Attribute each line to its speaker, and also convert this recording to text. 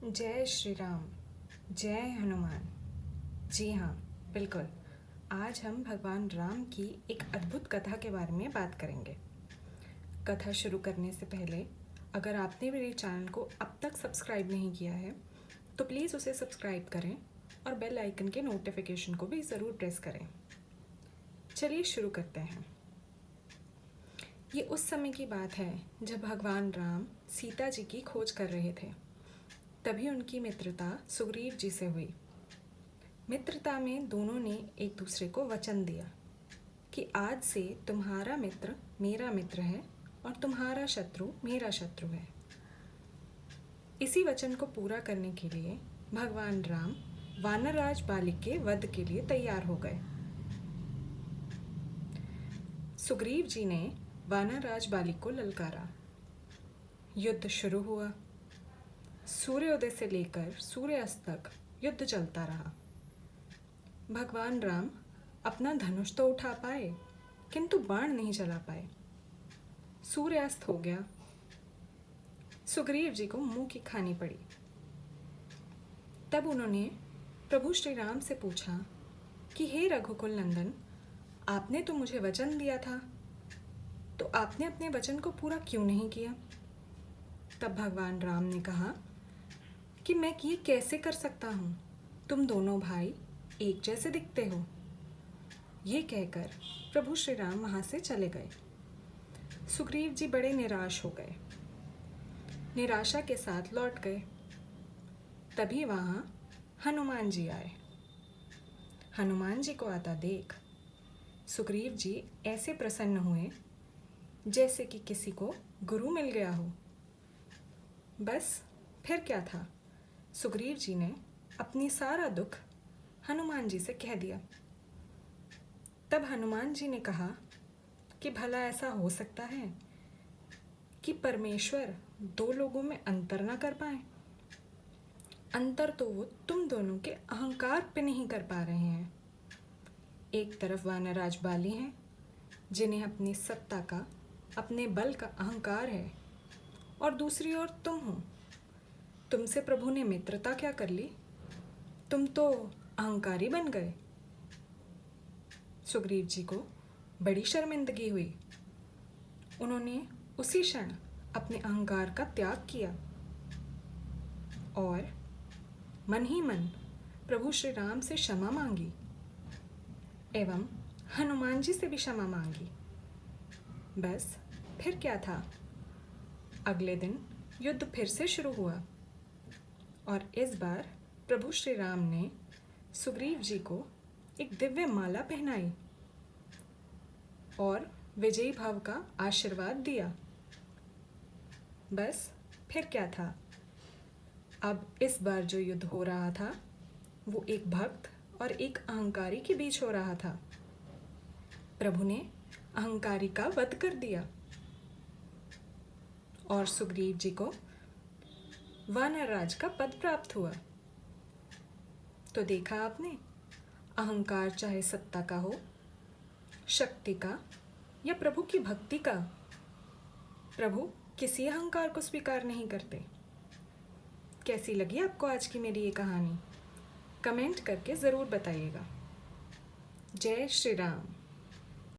Speaker 1: जय श्री राम। जय हनुमान। जी हाँ, बिल्कुल। आज हम भगवान राम की एक अद्भुत कथा के बारे में बात करेंगे। कथा शुरू करने से पहले अगर आपने मेरे चैनल को अब तक सब्सक्राइब नहीं किया है तो प्लीज़ उसे सब्सक्राइब करें और बेल आइकन के नोटिफिकेशन को भी ज़रूर प्रेस करें। चलिए शुरू करते हैं। ये उस समय की बात है जब भगवान राम सीता जी की खोज कर रहे थे। तभी उनकी मित्रता सुग्रीव जी से हुई। मित्रता में दोनों ने एक दूसरे को वचन दिया कि आज से तुम्हारा मित्र मेरा मित्र है और तुम्हारा शत्रु मेरा शत्रु है। इसी वचन को पूरा करने के लिए भगवान राम वानरराज बालिक के वध के लिए तैयार हो गए। सुग्रीव जी ने वानरराज बालिक को ललकारा। युद्ध शुरू हुआ। सूर्योदय से लेकर सूर्यास्त तक युद्ध चलता रहा। भगवान राम अपना धनुष तो उठा पाए किंतु बाण नहीं चला पाए। सूर्यास्त हो गया। सुग्रीव जी को मुंह की खानी पड़ी। तब उन्होंने प्रभु श्री राम से पूछा कि हे रघुकुल नंदन, आपने तो मुझे वचन दिया था, तो आपने अपने वचन को पूरा क्यों नहीं किया? तब भगवान राम ने कहा कि मैं ये कैसे कर सकता हूँ? तुम दोनों भाई एक जैसे दिखते हो। ये कहकर प्रभु श्री राम वहाँ से चले गए। सुग्रीव जी बड़े निराश हो गए, निराशा के साथ लौट गए। तभी वहाँ हनुमान जी आए। हनुमान जी को आता देख सुग्रीव जी ऐसे प्रसन्न हुए जैसे कि किसी को गुरु मिल गया हो। बस फिर क्या था, सुग्रीव जी ने अपनी सारा दुख हनुमान जी से कह दिया। तब हनुमान जी ने कहा कि भला ऐसा हो सकता है कि परमेश्वर दो लोगों में अंतर ना कर पाए? अंतर तो वो तुम दोनों के अहंकार पे नहीं कर पा रहे हैं। एक तरफ वानरराज बाली हैं जिन्हें अपनी सत्ता का, अपने बल का अहंकार है, और दूसरी ओर तुम हो। तुमसे प्रभु ने मित्रता क्या कर ली? तुम तो अहंकारी बन गए। सुग्रीव जी को बड़ी शर्मिंदगी हुई। उन्होंने उसी क्षण अपने अहंकार का त्याग किया और मन ही मन प्रभु श्री राम से क्षमा मांगी एवं हनुमान जी से भी क्षमा मांगी। बस फिर क्या था, अगले दिन युद्ध फिर से शुरू हुआ और इस बार प्रभु श्री राम ने सुग्रीव जी को एक दिव्य माला पहनाई और विजयी भाव का आशीर्वाद दिया। बस फिर क्या था, अब इस बार जो युद्ध हो रहा था वो एक भक्त और एक अहंकारी के बीच हो रहा था। प्रभु ने अहंकारी का वध कर दिया और सुग्रीव जी को वानरराज का पद प्राप्त हुआ। तो देखा आपने, अहंकार चाहे सत्ता का हो, शक्ति का या प्रभु की भक्ति का, प्रभु किसी अहंकार को स्वीकार नहीं करते। कैसी लगी आपको आज की मेरी ये कहानी? कमेंट करके ज़रूर बताइएगा। जय श्री राम।